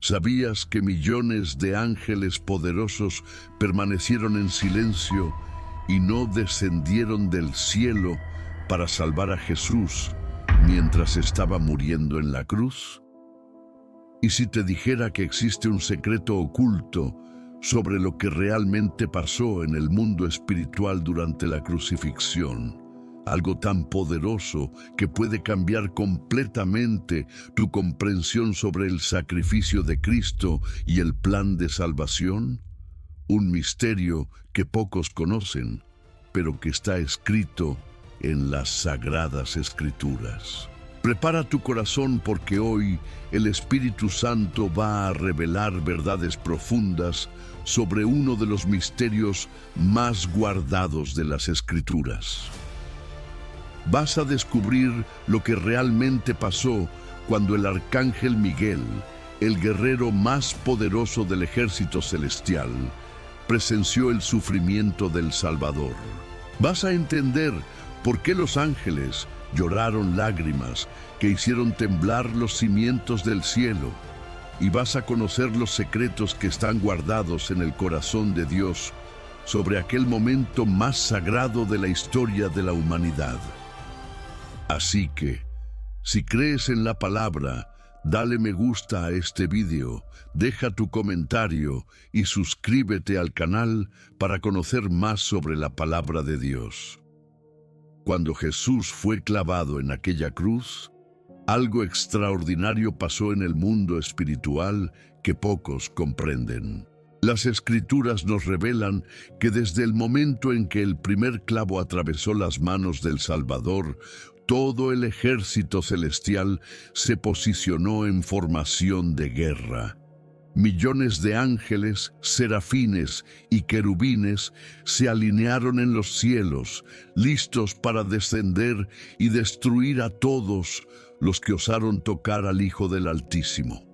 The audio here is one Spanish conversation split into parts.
¿Sabías que millones de ángeles poderosos permanecieron en silencio y no descendieron del cielo para salvar a Jesús mientras estaba muriendo en la cruz? ¿Y si te dijera que existe un secreto oculto sobre lo que realmente pasó en el mundo espiritual durante la crucifixión? Algo tan poderoso que puede cambiar completamente tu comprensión sobre el sacrificio de Cristo y el plan de salvación. Un misterio que pocos conocen, pero que está escrito en las Sagradas Escrituras. Prepara tu corazón porque hoy el Espíritu Santo va a revelar verdades profundas sobre uno de los misterios más guardados de las Escrituras. Vas a descubrir lo que realmente pasó cuando el arcángel Miguel, el guerrero más poderoso del ejército celestial, presenció el sufrimiento del Salvador. Vas a entender por qué los ángeles lloraron lágrimas que hicieron temblar los cimientos del cielo, y vas a conocer los secretos que están guardados en el corazón de Dios sobre aquel momento más sagrado de la historia de la humanidad. Así que, si crees en la palabra, dale me gusta a este video, deja tu comentario y suscríbete al canal para conocer más sobre la palabra de Dios. Cuando Jesús fue clavado en aquella cruz, algo extraordinario pasó en el mundo espiritual que pocos comprenden. Las Escrituras nos revelan que desde el momento en que el primer clavo atravesó las manos del Salvador, todo el ejército celestial se posicionó en formación de guerra. Millones de ángeles, serafines y querubines se alinearon en los cielos, listos para descender y destruir a todos los que osaron tocar al Hijo del Altísimo.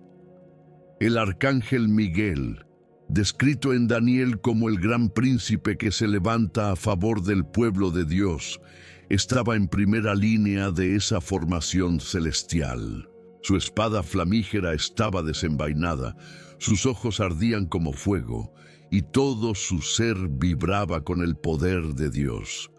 El arcángel Miguel, descrito en Daniel como el gran príncipe que se levanta a favor del pueblo de Dios, estaba en primera línea de esa formación celestial. Su espada flamígera estaba desenvainada, sus ojos ardían como fuego, y todo su ser vibraba con el poder de Dios.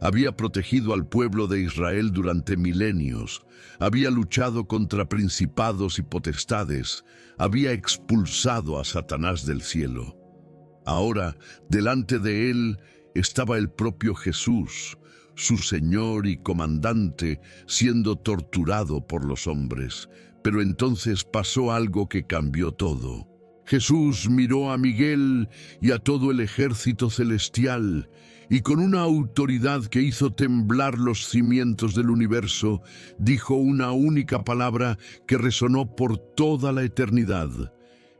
Había protegido al pueblo de Israel durante milenios, había luchado contra principados y potestades, había expulsado a Satanás del cielo. Ahora, delante de él estaba el propio Jesús, su Señor y comandante, siendo torturado por los hombres. Pero entonces pasó algo que cambió todo. Jesús miró a Miguel y a todo el ejército celestial, y con una autoridad que hizo temblar los cimientos del universo, dijo una única palabra que resonó por toda la eternidad.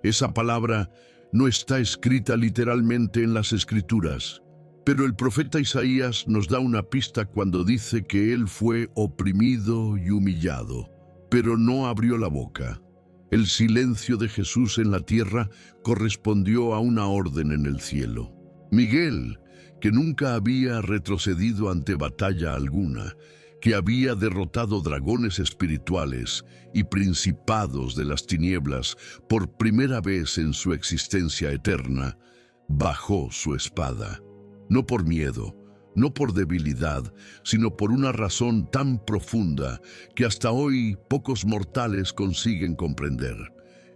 Esa palabra no está escrita literalmente en las Escrituras, pero el profeta Isaías nos da una pista cuando dice que él fue oprimido y humillado, pero no abrió la boca. El silencio de Jesús en la tierra correspondió a una orden en el cielo. Miguel, que nunca había retrocedido ante batalla alguna, que había derrotado dragones espirituales y principados de las tinieblas por primera vez en su existencia eterna, bajó su espada. No por miedo, no por debilidad, sino por una razón tan profunda que hasta hoy pocos mortales consiguen comprender.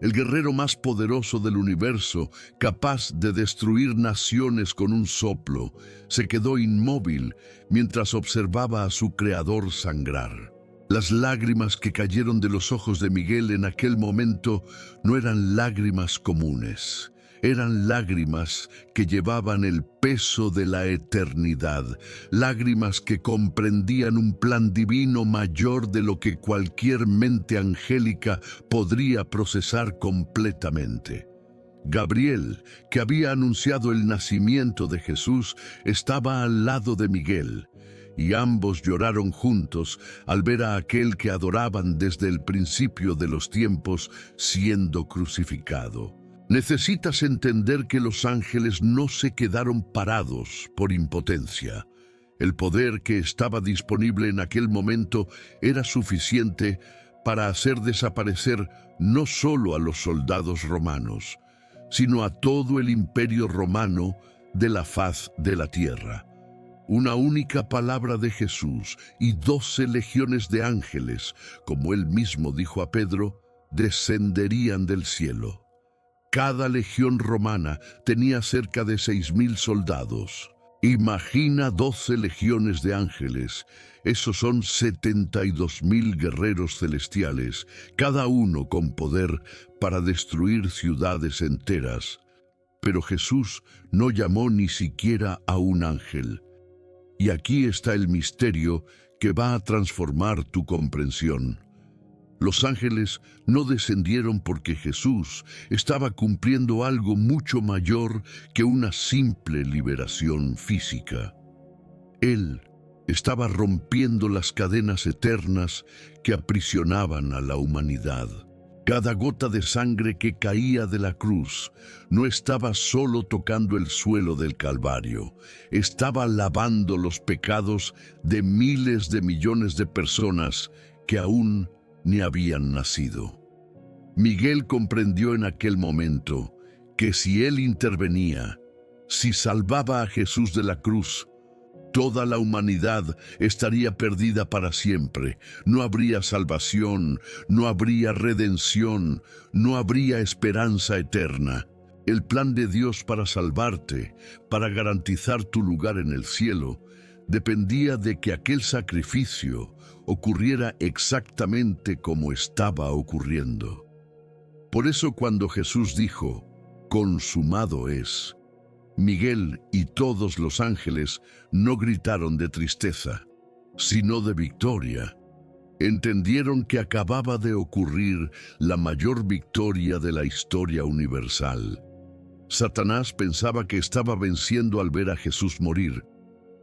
El guerrero más poderoso del universo, capaz de destruir naciones con un soplo, se quedó inmóvil mientras observaba a su creador sangrar. Las lágrimas que cayeron de los ojos de Miguel en aquel momento no eran lágrimas comunes. Eran lágrimas que llevaban el peso de la eternidad, lágrimas que comprendían un plan divino mayor de lo que cualquier mente angélica podría procesar completamente. Gabriel, que había anunciado el nacimiento de Jesús, estaba al lado de Miguel, y ambos lloraron juntos al ver a aquel que adoraban desde el principio de los tiempos siendo crucificado. Necesitas entender que los ángeles no se quedaron parados por impotencia. El poder que estaba disponible en aquel momento era suficiente para hacer desaparecer no solo a los soldados romanos, sino a todo el imperio romano de la faz de la tierra. Una única palabra de Jesús y 12 legiones de ángeles, como él mismo dijo a Pedro, descenderían del cielo. Cada legión romana tenía cerca de 6.000 soldados. Imagina 12 legiones de ángeles. Esos son 72.000 guerreros celestiales, cada uno con poder para destruir ciudades enteras. Pero Jesús no llamó ni siquiera a un ángel. Y aquí está el misterio que va a transformar tu comprensión. Los ángeles no descendieron porque Jesús estaba cumpliendo algo mucho mayor que una simple liberación física. Él estaba rompiendo las cadenas eternas que aprisionaban a la humanidad. Cada gota de sangre que caía de la cruz no estaba solo tocando el suelo del Calvario, estaba lavando los pecados de miles de millones de personas que aún ni habían nacido. Miguel comprendió en aquel momento que si él intervenía, si salvaba a Jesús de la cruz, toda la humanidad estaría perdida para siempre. No habría salvación, no habría redención, no habría esperanza eterna. El plan de Dios para salvarte, para garantizar tu lugar en el cielo, dependía de que aquel sacrificio ocurriera exactamente como estaba ocurriendo. Por eso cuando Jesús dijo, «Consumado es», Miguel y todos los ángeles no gritaron de tristeza, sino de victoria. Entendieron que acababa de ocurrir la mayor victoria de la historia universal. Satanás pensaba que estaba venciendo al ver a Jesús morir,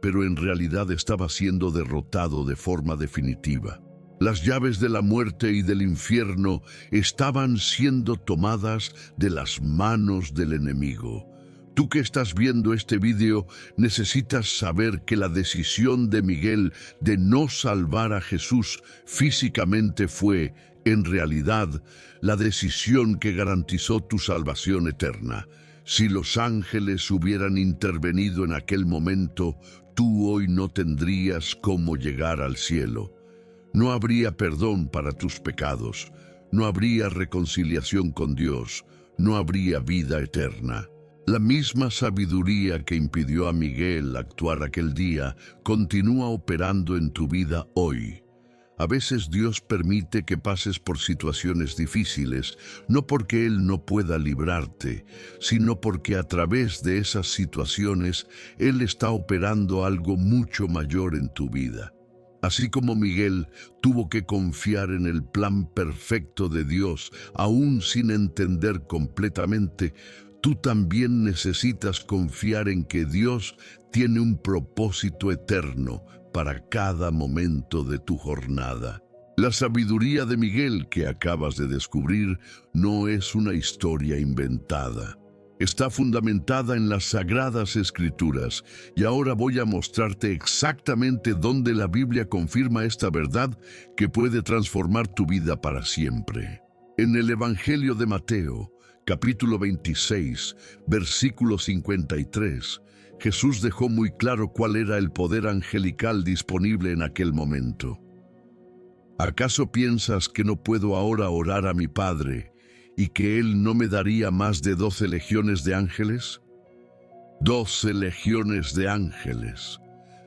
pero en realidad estaba siendo derrotado de forma definitiva. Las llaves de la muerte y del infierno estaban siendo tomadas de las manos del enemigo. Tú que estás viendo este video, necesitas saber que la decisión de Miguel de no salvar a Jesús físicamente fue, en realidad, la decisión que garantizó tu salvación eterna. Si los ángeles hubieran intervenido en aquel momento, tú hoy no tendrías cómo llegar al cielo. No habría perdón para tus pecados, no habría reconciliación con Dios, no habría vida eterna. La misma sabiduría que impidió a Miguel actuar aquel día continúa operando en tu vida hoy. A veces Dios permite que pases por situaciones difíciles, no porque Él no pueda librarte, sino porque a través de esas situaciones Él está operando algo mucho mayor en tu vida. Así como Miguel tuvo que confiar en el plan perfecto de Dios, aún sin entender completamente, tú también necesitas confiar en que Dios tiene un propósito eterno para cada momento de tu jornada. La sabiduría de Miguel que acabas de descubrir no es una historia inventada. Está fundamentada en las Sagradas Escrituras y ahora voy a mostrarte exactamente dónde la Biblia confirma esta verdad que puede transformar tu vida para siempre. En el Evangelio de Mateo, capítulo 26, versículo 53, Jesús dejó muy claro cuál era el poder angelical disponible en aquel momento. ¿Acaso piensas que no puedo ahora orar a mi Padre y que Él no me daría más de 12 legiones de ángeles? 12 legiones de ángeles,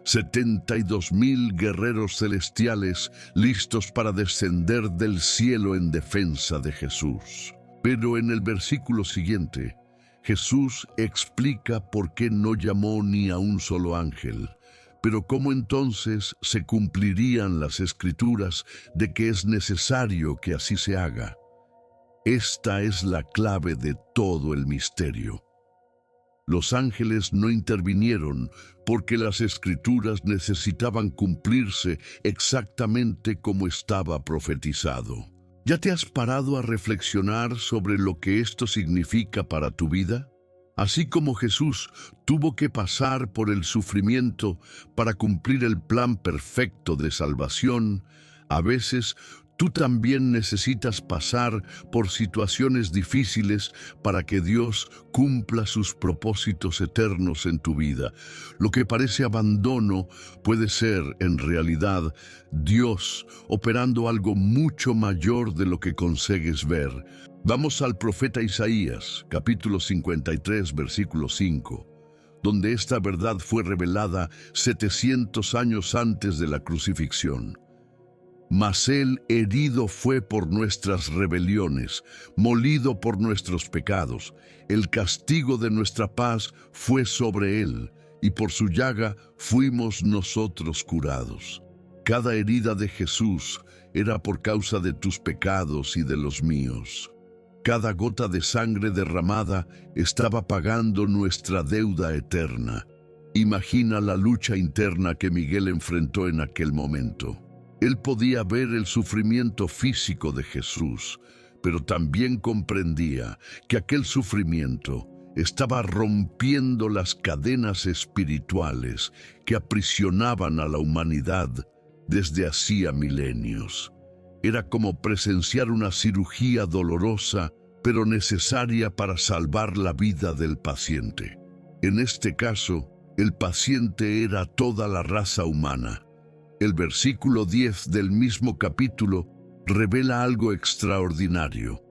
72.000 guerreros celestiales listos para descender del cielo en defensa de Jesús. Pero en el versículo siguiente, Jesús explica por qué no llamó ni a un solo ángel, pero cómo entonces se cumplirían las Escrituras de que es necesario que así se haga. Esta es la clave de todo el misterio. Los ángeles no intervinieron porque las Escrituras necesitaban cumplirse exactamente como estaba profetizado. ¿Ya te has parado a reflexionar sobre lo que esto significa para tu vida? Así como Jesús tuvo que pasar por el sufrimiento para cumplir el plan perfecto de salvación, a veces Tú también necesitas pasar por situaciones difíciles para que Dios cumpla sus propósitos eternos en tu vida. Lo que parece abandono puede ser, en realidad, Dios operando algo mucho mayor de lo que consigues ver. Vamos al profeta Isaías, capítulo 53, versículo 5, donde esta verdad fue revelada 700 años antes de la crucifixión. Mas él herido fue por nuestras rebeliones, molido por nuestros pecados. El castigo de nuestra paz fue sobre él, y por su llaga fuimos nosotros curados. Cada herida de Jesús era por causa de tus pecados y de los míos. Cada gota de sangre derramada estaba pagando nuestra deuda eterna. Imagina la lucha interna que Miguel enfrentó en aquel momento. Él podía ver el sufrimiento físico de Jesús, pero también comprendía que aquel sufrimiento estaba rompiendo las cadenas espirituales que aprisionaban a la humanidad desde hacía milenios. Era como presenciar una cirugía dolorosa, pero necesaria para salvar la vida del paciente. En este caso, el paciente era toda la raza humana. El versículo 10 del mismo capítulo revela algo extraordinario.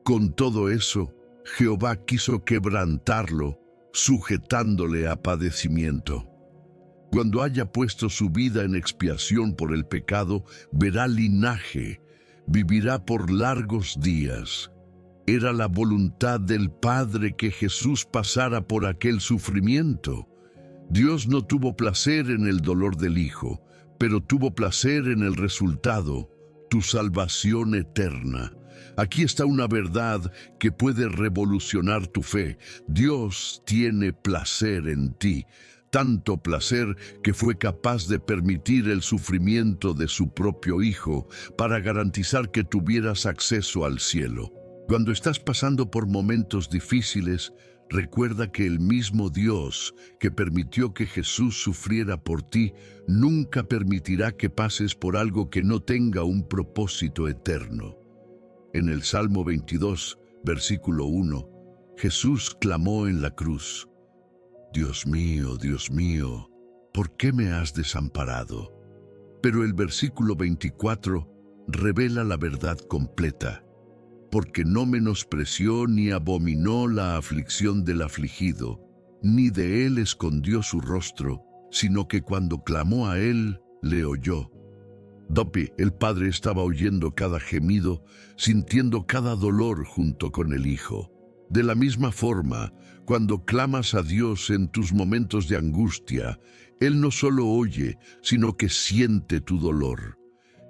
Con todo eso, Jehová quiso quebrantarlo, sujetándole a padecimiento. Cuando haya puesto su vida en expiación por el pecado, verá linaje, vivirá por largos días. Era la voluntad del Padre que Jesús pasara por aquel sufrimiento. Dios no tuvo placer en el dolor del Hijo, pero tuvo placer en el resultado, tu salvación eterna. Aquí está una verdad que puede revolucionar tu fe. Dios tiene placer en ti, tanto placer que fue capaz de permitir el sufrimiento de su propio Hijo para garantizar que tuvieras acceso al cielo. Cuando estás pasando por momentos difíciles, recuerda que el mismo Dios que permitió que Jesús sufriera por ti, nunca permitirá que pases por algo que no tenga un propósito eterno. En el Salmo 22, versículo 1, Jesús clamó en la cruz: Dios mío, ¿por qué me has desamparado? Pero el versículo 24 revela la verdad completa: porque no menospreció ni abominó la aflicción del afligido, ni de él escondió su rostro, sino que cuando clamó a él, le oyó. El Padre estaba oyendo cada gemido, sintiendo cada dolor junto con el Hijo. De la misma forma, cuando clamas a Dios en tus momentos de angustia, Él no solo oye, sino que siente tu dolor.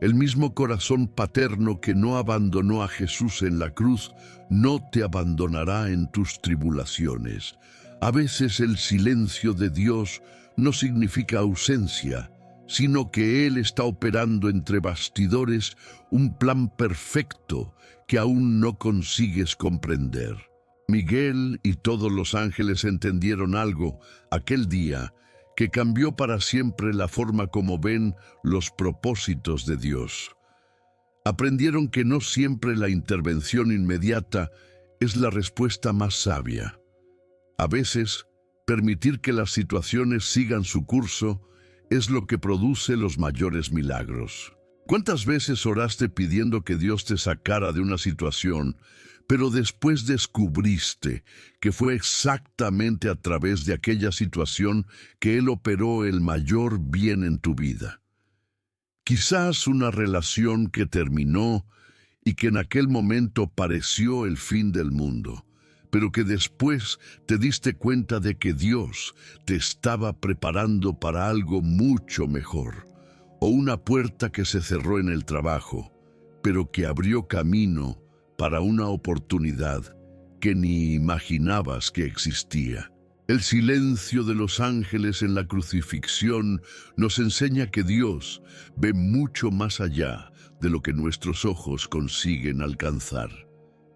El mismo corazón paterno que no abandonó a Jesús en la cruz, no te abandonará en tus tribulaciones. A veces el silencio de Dios no significa ausencia, sino que Él está operando entre bastidores un plan perfecto que aún no consigues comprender. Miguel y todos los ángeles entendieron algo aquel día que cambió para siempre la forma como ven los propósitos de Dios. Aprendieron que no siempre la intervención inmediata es la respuesta más sabia. A veces, permitir que las situaciones sigan su curso es lo que produce los mayores milagros. ¿Cuántas veces oraste pidiendo que Dios te sacara de una situación, pero después descubriste que fue exactamente a través de aquella situación que Él operó el mayor bien en tu vida? Quizás una relación que terminó y que en aquel momento pareció el fin del mundo, pero que después te diste cuenta de que Dios te estaba preparando para algo mucho mejor. O una puerta que se cerró en el trabajo, pero que abrió camino para una oportunidad que ni imaginabas que existía. El silencio de los ángeles en la crucifixión nos enseña que Dios ve mucho más allá de lo que nuestros ojos consiguen alcanzar.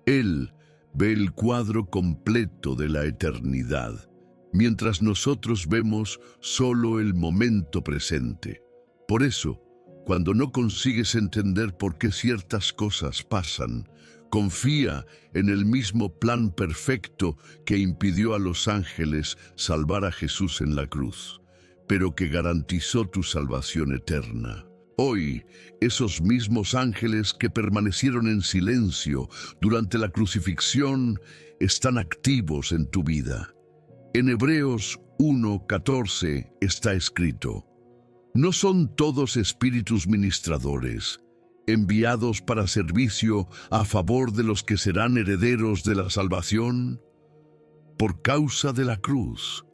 Él ve el cuadro completo de la eternidad, mientras nosotros vemos solo el momento presente. Por eso, Cuando no consigues entender por qué ciertas cosas pasan, confía en el mismo plan perfecto que impidió a los ángeles salvar a Jesús en la cruz, pero que garantizó tu salvación eterna. Hoy, esos mismos ángeles que permanecieron en silencio durante la crucifixión están activos en tu vida. En Hebreos 1:14 está escrito: ¿no son todos espíritus ministradores, enviados para servicio a favor de los que serán herederos de la salvación? Por causa de la cruz,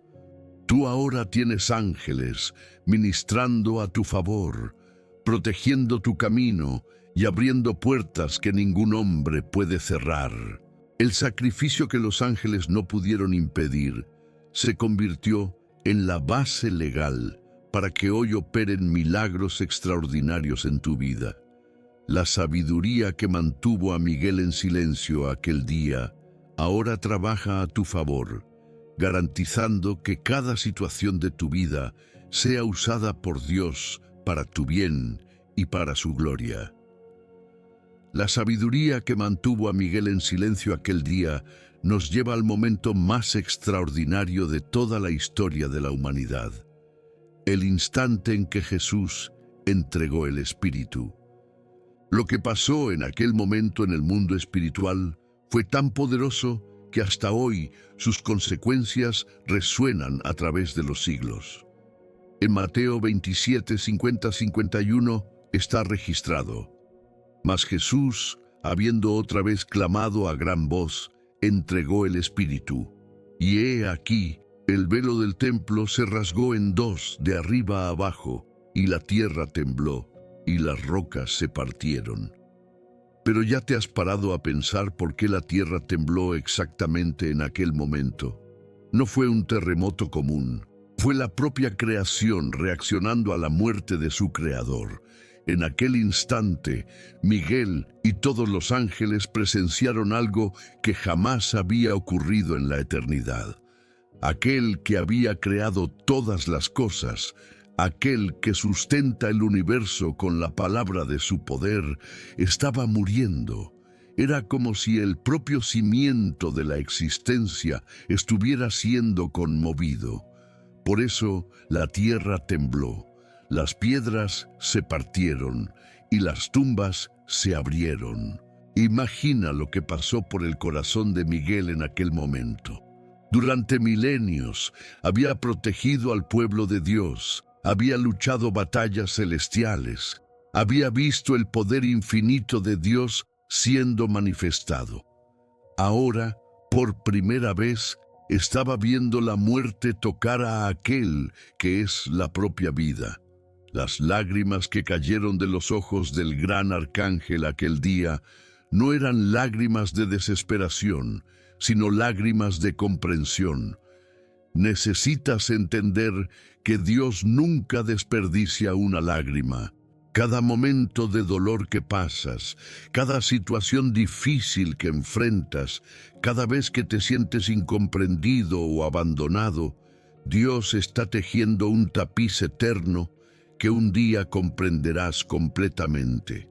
tú ahora tienes ángeles ministrando a tu favor, protegiendo tu camino y abriendo puertas que ningún hombre puede cerrar. El sacrificio que los ángeles no pudieron impedir se convirtió en la base legal para que hoy operen milagros extraordinarios en tu vida. La sabiduría que mantuvo a Miguel en silencio aquel día ahora trabaja a tu favor, garantizando que cada situación de tu vida sea usada por Dios para tu bien y para su gloria. La sabiduría que mantuvo a Miguel en silencio aquel día nos lleva al momento más extraordinario de toda la historia de la humanidad: el instante en que Jesús entregó el Espíritu. Lo que pasó en aquel momento en el mundo espiritual fue tan poderoso que hasta hoy sus consecuencias resuenan a través de los siglos. En Mateo 27, 50-51 está registrado: mas Jesús, habiendo otra vez clamado a gran voz, entregó el Espíritu. Y he aquí, el velo del templo se rasgó en dos de arriba a abajo, y la tierra tembló, y las rocas se partieron. Pero ya te has parado a pensar por qué la tierra tembló exactamente en aquel momento. No fue un terremoto común, fue la propia creación reaccionando a la muerte de su creador. En aquel instante, Miguel y todos los ángeles presenciaron algo que jamás había ocurrido en la eternidad. Aquel que había creado todas las cosas, aquel que sustenta el universo con la palabra de su poder, estaba muriendo. Era como si el propio cimiento de la existencia estuviera siendo conmovido. Por eso la tierra tembló, las piedras se partieron y las tumbas se abrieron. Imagina lo que pasó por el corazón de Miguel en aquel momento. Durante milenios había protegido al pueblo de Dios, había luchado batallas celestiales, había visto el poder infinito de Dios siendo manifestado. Ahora, por primera vez, estaba viendo la muerte tocar a aquel que es la propia vida. Las lágrimas que cayeron de los ojos del gran arcángel aquel día no eran lágrimas de desesperación, sino lágrimas de comprensión. Necesitas entender que Dios nunca desperdicia una lágrima. Cada momento de dolor que pasas, cada situación difícil que enfrentas, cada vez que te sientes incomprendido o abandonado, Dios está tejiendo un tapiz eterno que un día comprenderás completamente.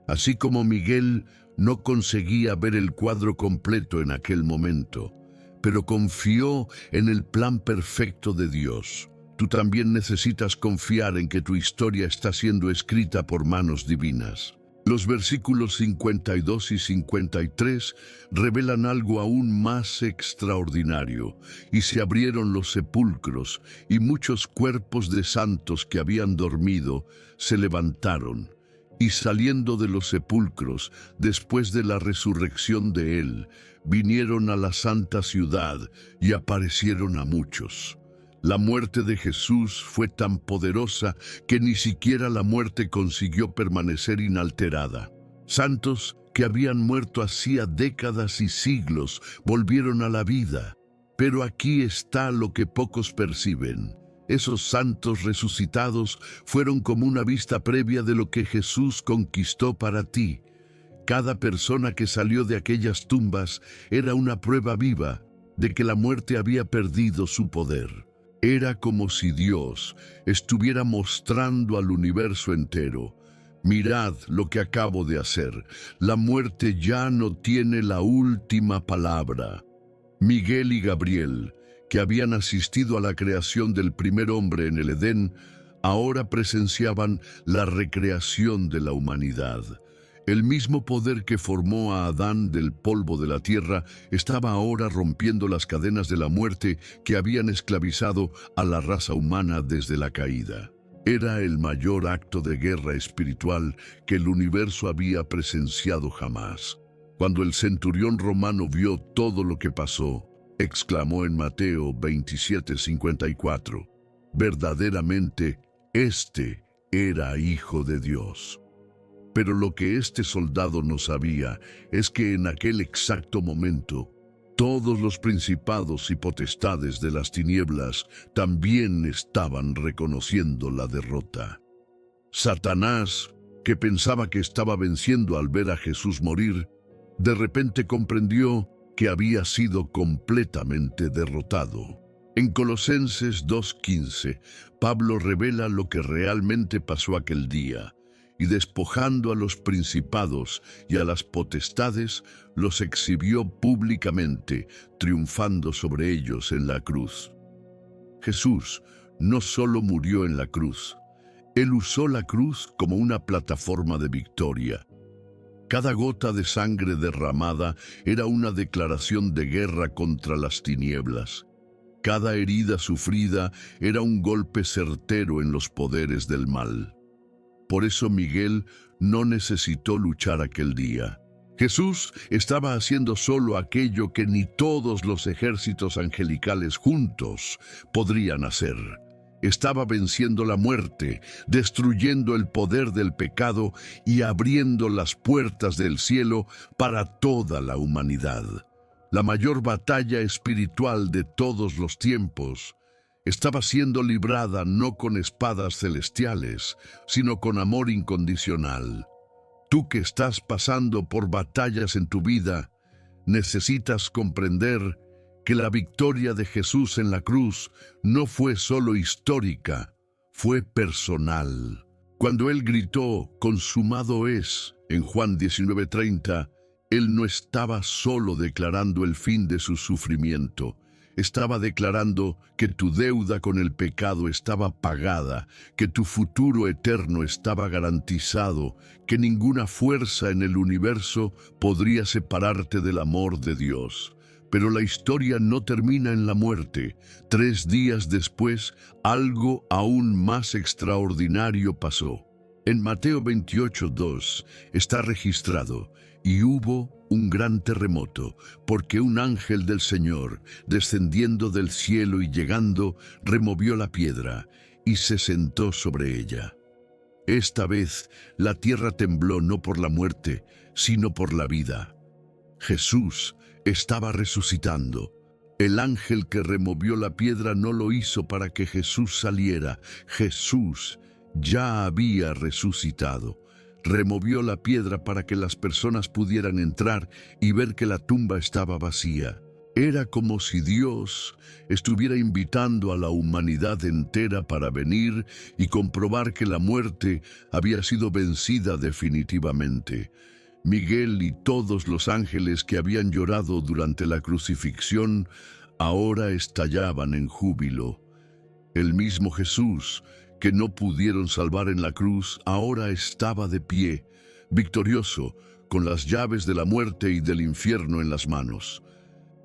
Así como Miguel no conseguía ver el cuadro completo en aquel momento, pero confió en el plan perfecto de Dios. Tú también necesitas confiar en que tu historia está siendo escrita por manos divinas. Los versículos 52 y 53 revelan algo aún más extraordinario. Y se abrieron los sepulcros, y muchos cuerpos de santos que habían dormido se levantaron. Y saliendo de los sepulcros, después de la resurrección de él, vinieron a la santa ciudad y aparecieron a muchos. La muerte de Jesús fue tan poderosa que ni siquiera la muerte consiguió permanecer inalterada. Santos que habían muerto hacía décadas y siglos volvieron a la vida. Pero aquí está lo que pocos perciben. Esos santos resucitados fueron como una vista previa de lo que Jesús conquistó para ti. Cada persona que salió de aquellas tumbas era una prueba viva de que la muerte había perdido su poder. Era como si Dios estuviera mostrando al universo entero: mirad lo que acabo de hacer. La muerte ya no tiene la última palabra. Miguel y Gabriel, que habían asistido a la creación del primer hombre en el Edén, ahora presenciaban la recreación de la humanidad. El mismo poder que formó a Adán del polvo de la tierra estaba ahora rompiendo las cadenas de la muerte que habían esclavizado a la raza humana desde la caída. Era el mayor acto de guerra espiritual que el universo había presenciado jamás. Cuando el centurión romano vio todo lo que pasó, exclamó en Mateo 27:54, verdaderamente, este era Hijo de Dios. Pero lo que este soldado no sabía es que en aquel exacto momento, todos los principados y potestades de las tinieblas también estaban reconociendo la derrota. Satanás, que pensaba que estaba venciendo al ver a Jesús morir, de repente comprendió que había sido completamente derrotado. En Colosenses 2:15, Pablo revela lo que realmente pasó aquel día, y despojando a los principados y a las potestades, los exhibió públicamente, triunfando sobre ellos en la cruz. Jesús no solo murió en la cruz, Él usó la cruz como una plataforma de victoria. Cada gota de sangre derramada era una declaración de guerra contra las tinieblas. Cada herida sufrida era un golpe certero en los poderes del mal. Por eso Miguel no necesitó luchar aquel día. Jesús estaba haciendo solo aquello que ni todos los ejércitos angelicales juntos podrían hacer. Estaba venciendo la muerte, destruyendo el poder del pecado y abriendo las puertas del cielo para toda la humanidad. La mayor batalla espiritual de todos los tiempos estaba siendo librada no con espadas celestiales, sino con amor incondicional. Tú que estás pasando por batallas en tu vida, necesitas comprender que la victoria de Jesús en la cruz no fue solo histórica, fue personal. Cuando Él gritó, consumado es, en Juan 19:30, Él no estaba solo declarando el fin de su sufrimiento, estaba declarando que tu deuda con el pecado estaba pagada, que tu futuro eterno estaba garantizado, que ninguna fuerza en el universo podría separarte del amor de Dios. Pero la historia no termina en la muerte. 3 días después, algo aún más extraordinario pasó. En Mateo 28:2 está registrado: y hubo un gran terremoto, porque un ángel del Señor, descendiendo del cielo y llegando, removió la piedra y se sentó sobre ella. Esta vez la tierra tembló no por la muerte, sino por la vida. Jesús estaba resucitando. El ángel que removió la piedra no lo hizo para que Jesús saliera. Jesús ya había resucitado. Removió la piedra para que las personas pudieran entrar y ver que la tumba estaba vacía. Era como si Dios estuviera invitando a la humanidad entera para venir y comprobar que la muerte había sido vencida definitivamente. Miguel y todos los ángeles que habían llorado durante la crucifixión ahora estallaban en júbilo. El mismo Jesús, que no pudieron salvar en la cruz, ahora estaba de pie, victorioso, con las llaves de la muerte y del infierno en las manos.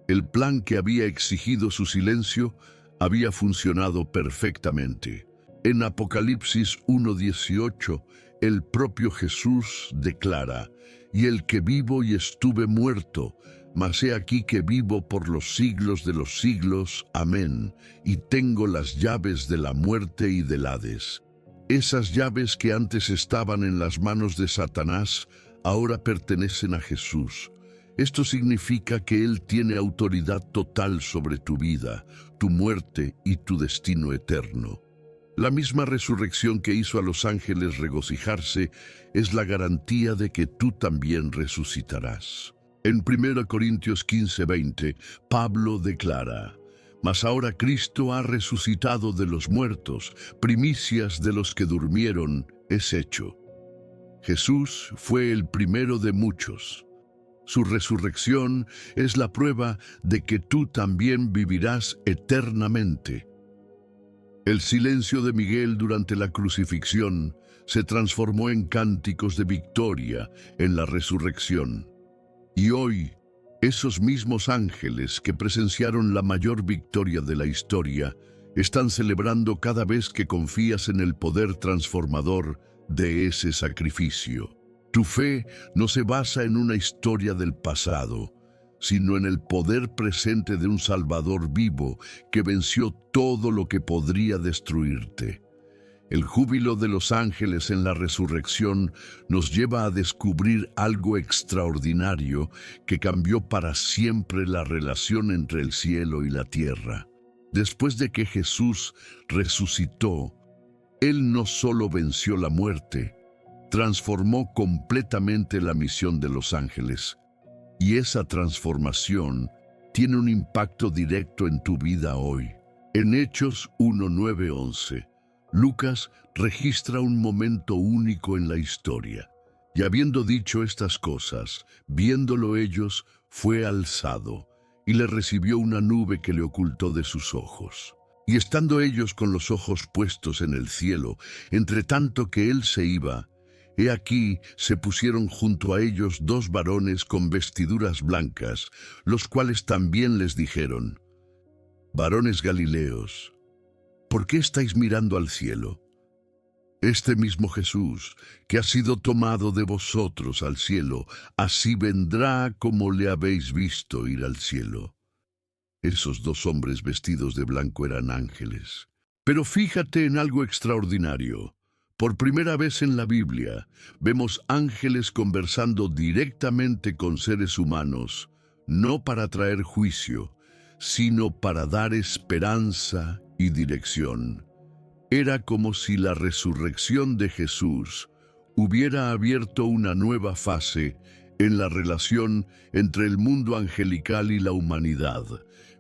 El plan que había exigido su silencio había funcionado perfectamente. En Apocalipsis 1:18, el propio Jesús declara: y el que vivo y estuve muerto, mas he aquí que vivo por los siglos de los siglos. Amén. Y tengo las llaves de la muerte y del Hades. Esas llaves que antes estaban en las manos de Satanás, ahora pertenecen a Jesús. Esto significa que Él tiene autoridad total sobre tu vida, tu muerte y tu destino eterno. La misma resurrección que hizo a los ángeles regocijarse es la garantía de que tú también resucitarás. En 1 Corintios 15:20, Pablo declara: Mas ahora Cristo ha resucitado de los muertos, primicias de los que durmieron es hecho. Jesús fue el primero de muchos. Su resurrección es la prueba de que tú también vivirás eternamente. El silencio de Miguel durante la crucifixión se transformó en cánticos de victoria en la resurrección. Y hoy, esos mismos ángeles que presenciaron la mayor victoria de la historia están celebrando cada vez que confías en el poder transformador de ese sacrificio. Tu fe no se basa en una historia del pasado, sino en el poder presente de un Salvador vivo que venció todo lo que podría destruirte. El júbilo de los ángeles en la resurrección nos lleva a descubrir algo extraordinario que cambió para siempre la relación entre el cielo y la tierra. Después de que Jesús resucitó, Él no solo venció la muerte, transformó completamente la misión de los ángeles. Y esa transformación tiene un impacto directo en tu vida hoy. En Hechos 1:9-11, Lucas registra un momento único en la historia. Y habiendo dicho estas cosas, viéndolo ellos, fue alzado, y le recibió una nube que le ocultó de sus ojos. Y estando ellos con los ojos puestos en el cielo, entre tanto que él se iba, he aquí se pusieron junto a ellos dos varones con vestiduras blancas, los cuales también les dijeron: varones Galileos, ¿por qué estáis mirando al cielo? Este mismo Jesús, que ha sido tomado de vosotros al cielo, así vendrá como le habéis visto ir al cielo. Esos dos hombres vestidos de blanco eran ángeles. Pero fíjate en algo extraordinario. Por primera vez en la Biblia, vemos ángeles conversando directamente con seres humanos, no para traer juicio, sino para dar esperanza y dirección. Era como si la resurrección de Jesús hubiera abierto una nueva fase en la relación entre el mundo angelical y la humanidad.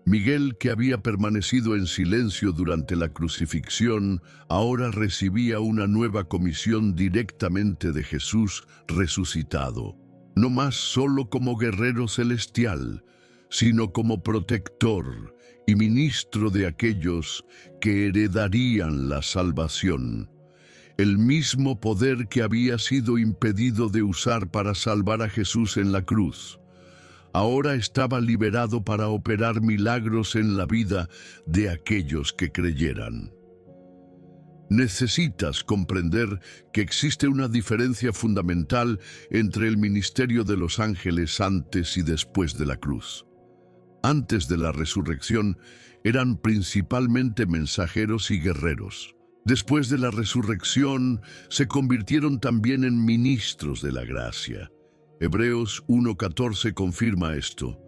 Miguel, que había permanecido en silencio durante la crucifixión, ahora recibía una nueva comisión directamente de Jesús resucitado, no más solo como guerrero celestial, sino como protector y ministro de aquellos que heredarían la salvación. El mismo poder que había sido impedido de usar para salvar a Jesús en la cruz, ahora estaba liberado para operar milagros en la vida de aquellos que creyeran. Necesitas comprender que existe una diferencia fundamental entre el ministerio de los ángeles antes y después de la cruz. Antes de la resurrección eran principalmente mensajeros y guerreros. Después de la resurrección se convirtieron también en ministros de la gracia. Hebreos 1:14 confirma esto.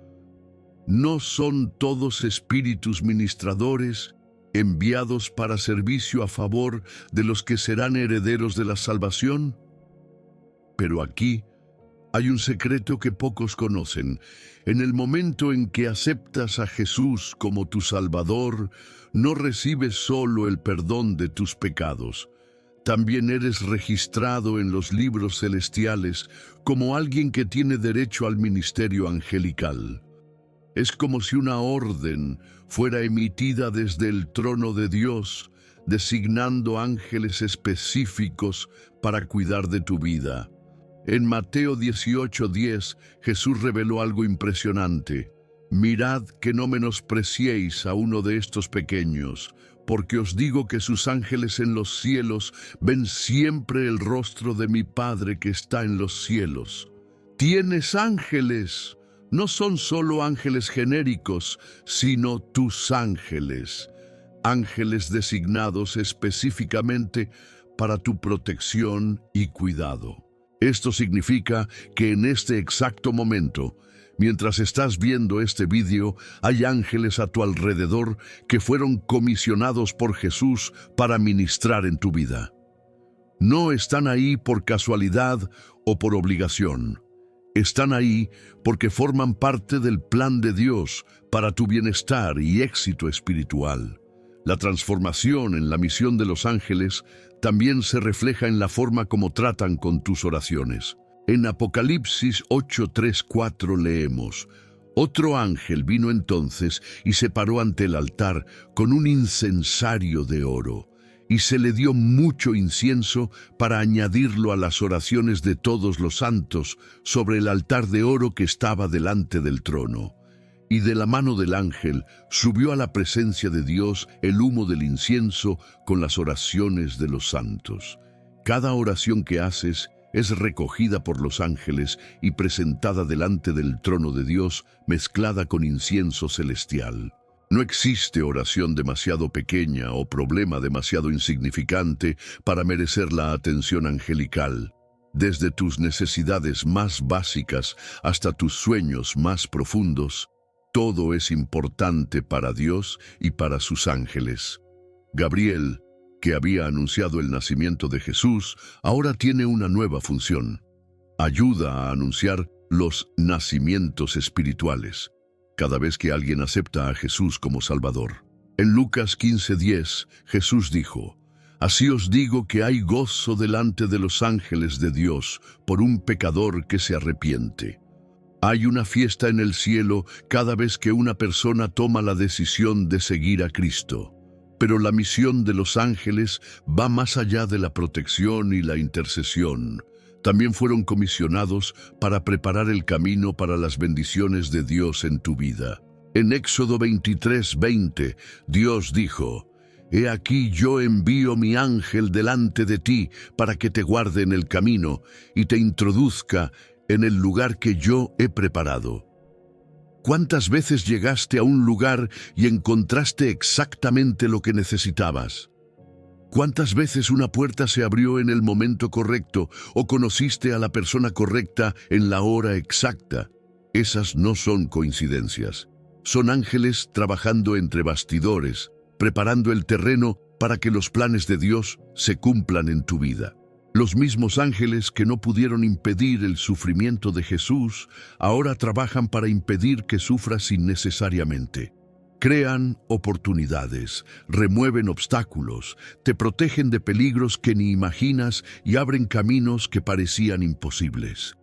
¿No son todos espíritus ministradores enviados para servicio a favor de los que serán herederos de la salvación? Pero aquí hay un secreto que pocos conocen. En el momento en que aceptas a Jesús como tu Salvador, no recibes solo el perdón de tus pecados. También eres registrado en los libros celestiales como alguien que tiene derecho al ministerio angelical. Es como si una orden fuera emitida desde el trono de Dios, designando ángeles específicos para cuidar de tu vida. En Mateo 18:10, Jesús reveló algo impresionante. Mirad que no menospreciéis a uno de estos pequeños, porque os digo que sus ángeles en los cielos ven siempre el rostro de mi Padre que está en los cielos. Tienes ángeles, no son solo ángeles genéricos, sino tus ángeles, ángeles designados específicamente para tu protección y cuidado. Esto significa que en este exacto momento, mientras estás viendo este vídeo, hay ángeles a tu alrededor que fueron comisionados por Jesús para ministrar en tu vida. No están ahí por casualidad o por obligación. Están ahí porque forman parte del plan de Dios para tu bienestar y éxito espiritual. La transformación en la misión de los ángeles también se refleja en la forma como tratan con tus oraciones. En Apocalipsis 8:3-4 leemos: Otro ángel vino entonces y se paró ante el altar con un incensario de oro, y se le dio mucho incienso para añadirlo a las oraciones de todos los santos sobre el altar de oro que estaba delante del trono. Y de la mano del ángel subió a la presencia de Dios el humo del incienso con las oraciones de los santos. Cada oración que haces es recogida por los ángeles y presentada delante del trono de Dios, mezclada con incienso celestial. No existe oración demasiado pequeña o problema demasiado insignificante para merecer la atención angelical. Desde tus necesidades más básicas hasta tus sueños más profundos, todo es importante para Dios y para sus ángeles. Gabriel, que había anunciado el nacimiento de Jesús, ahora tiene una nueva función. Ayuda a anunciar los nacimientos espirituales cada vez que alguien acepta a Jesús como Salvador. En Lucas 15:10, Jesús dijo: Así os digo que hay gozo delante de los ángeles de Dios por un pecador que se arrepiente. Hay una fiesta en el cielo cada vez que una persona toma la decisión de seguir a Cristo. Pero la misión de los ángeles va más allá de la protección y la intercesión. También fueron comisionados para preparar el camino para las bendiciones de Dios en tu vida. En Éxodo 23:20, Dios dijo: He aquí yo envío mi ángel delante de ti para que te guarde en el camino y te introduzca en el lugar que yo he preparado. ¿Cuántas veces llegaste a un lugar y encontraste exactamente lo que necesitabas? ¿Cuántas veces una puerta se abrió en el momento correcto o conociste a la persona correcta en la hora exacta? Esas no son coincidencias. Son ángeles trabajando entre bastidores, preparando el terreno para que los planes de Dios se cumplan en tu vida. Los mismos ángeles que no pudieron impedir el sufrimiento de Jesús, ahora trabajan para impedir que sufras innecesariamente. Crean oportunidades, remueven obstáculos, te protegen de peligros que ni imaginas y abren caminos que parecían imposibles.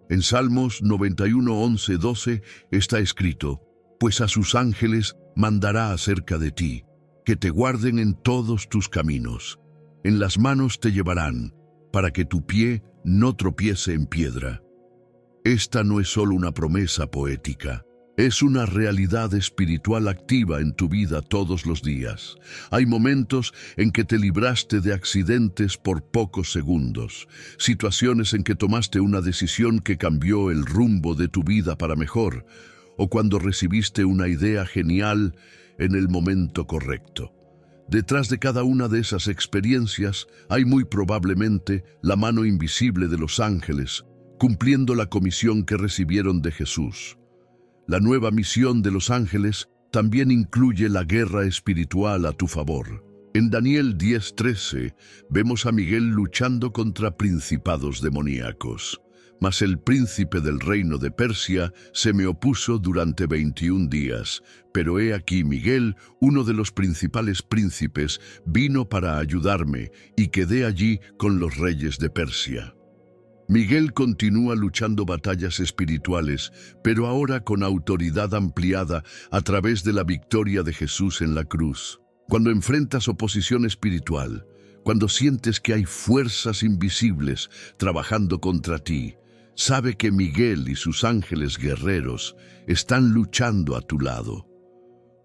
En Salmos 91:11-12 está escrito: Pues a sus ángeles mandará acerca de ti, que te guarden en todos tus caminos. En las manos te llevarán, para que tu pie no tropiece en piedra. Esta no es solo una promesa poética. Es una realidad espiritual activa en tu vida todos los días. Hay momentos en que te libraste de accidentes por pocos segundos, situaciones en que tomaste una decisión que cambió el rumbo de tu vida para mejor, o cuando recibiste una idea genial en el momento correcto. Detrás de cada una de esas experiencias hay muy probablemente la mano invisible de los ángeles, cumpliendo la comisión que recibieron de Jesús. La nueva misión de los ángeles también incluye la guerra espiritual a tu favor. En Daniel 10:13 vemos a Miguel luchando contra principados demoníacos. Mas el príncipe del reino de Persia se me opuso durante 21 días. Pero he aquí Miguel, uno de los principales príncipes, vino para ayudarme y quedé allí con los reyes de Persia. Miguel continúa luchando batallas espirituales, pero ahora con autoridad ampliada a través de la victoria de Jesús en la cruz. Cuando enfrentas oposición espiritual, cuando sientes que hay fuerzas invisibles trabajando contra ti, sabe que Miguel y sus ángeles guerreros están luchando a tu lado.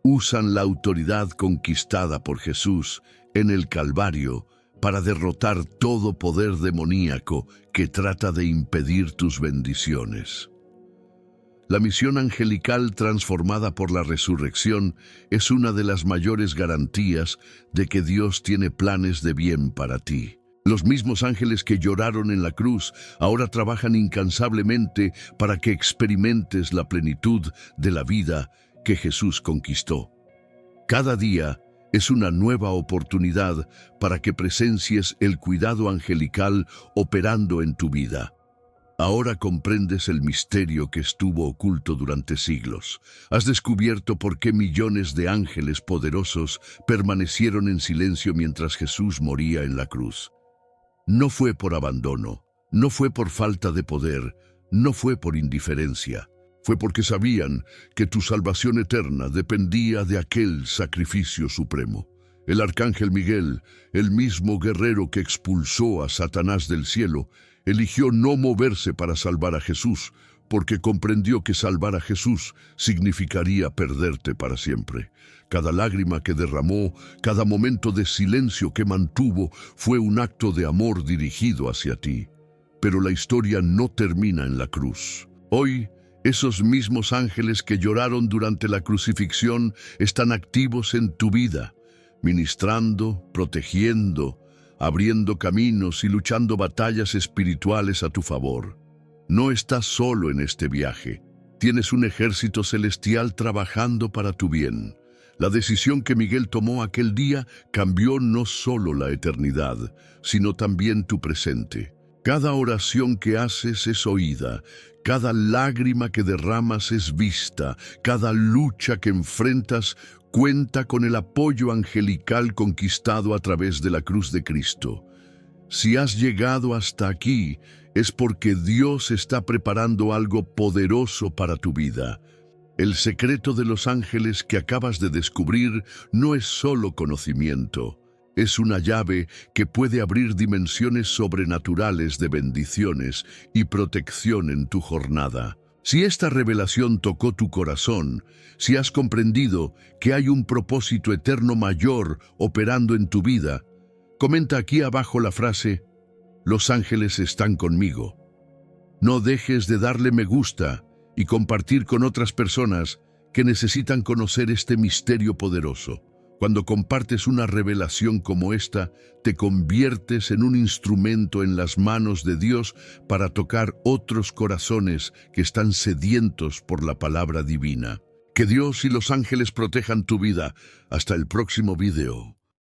Usan la autoridad conquistada por Jesús en el Calvario para derrotar todo poder demoníaco que trata de impedir tus bendiciones. La misión angelical transformada por la resurrección es una de las mayores garantías de que Dios tiene planes de bien para ti. Los mismos ángeles que lloraron en la cruz ahora trabajan incansablemente para que experimentes la plenitud de la vida que Jesús conquistó. Cada día es una nueva oportunidad para que presencies el cuidado angelical operando en tu vida. Ahora comprendes el misterio que estuvo oculto durante siglos. Has descubierto por qué millones de ángeles poderosos permanecieron en silencio mientras Jesús moría en la cruz. No fue por abandono, no fue por falta de poder, no fue por indiferencia. Fue porque sabían que tu salvación eterna dependía de aquel sacrificio supremo. El arcángel Miguel, el mismo guerrero que expulsó a Satanás del cielo, eligió no moverse para salvar a Jesús, porque comprendió que salvar a Jesús significaría perderte para siempre. Cada lágrima que derramó, cada momento de silencio que mantuvo, fue un acto de amor dirigido hacia ti. Pero la historia no termina en la cruz. Hoy, esos mismos ángeles que lloraron durante la crucifixión están activos en tu vida, ministrando, protegiendo, abriendo caminos y luchando batallas espirituales a tu favor. No estás solo en este viaje. Tienes un ejército celestial trabajando para tu bien. La decisión que Miguel tomó aquel día cambió no solo la eternidad, sino también tu presente. Cada oración que haces es oída, cada lágrima que derramas es vista, cada lucha que enfrentas cuenta con el apoyo angelical conquistado a través de la cruz de Cristo. Si has llegado hasta aquí, es porque Dios está preparando algo poderoso para tu vida. El secreto de los ángeles que acabas de descubrir no es solo conocimiento, es una llave que puede abrir dimensiones sobrenaturales de bendiciones y protección en tu jornada. Si esta revelación tocó tu corazón, si has comprendido que hay un propósito eterno mayor operando en tu vida, comenta aquí abajo la frase: "Los ángeles están conmigo". No dejes de darle me gusta y compartir con otras personas que necesitan conocer este misterio poderoso. Cuando compartes una revelación como esta, te conviertes en un instrumento en las manos de Dios para tocar otros corazones que están sedientos por la palabra divina. Que Dios y los ángeles protejan tu vida. Hasta el próximo video.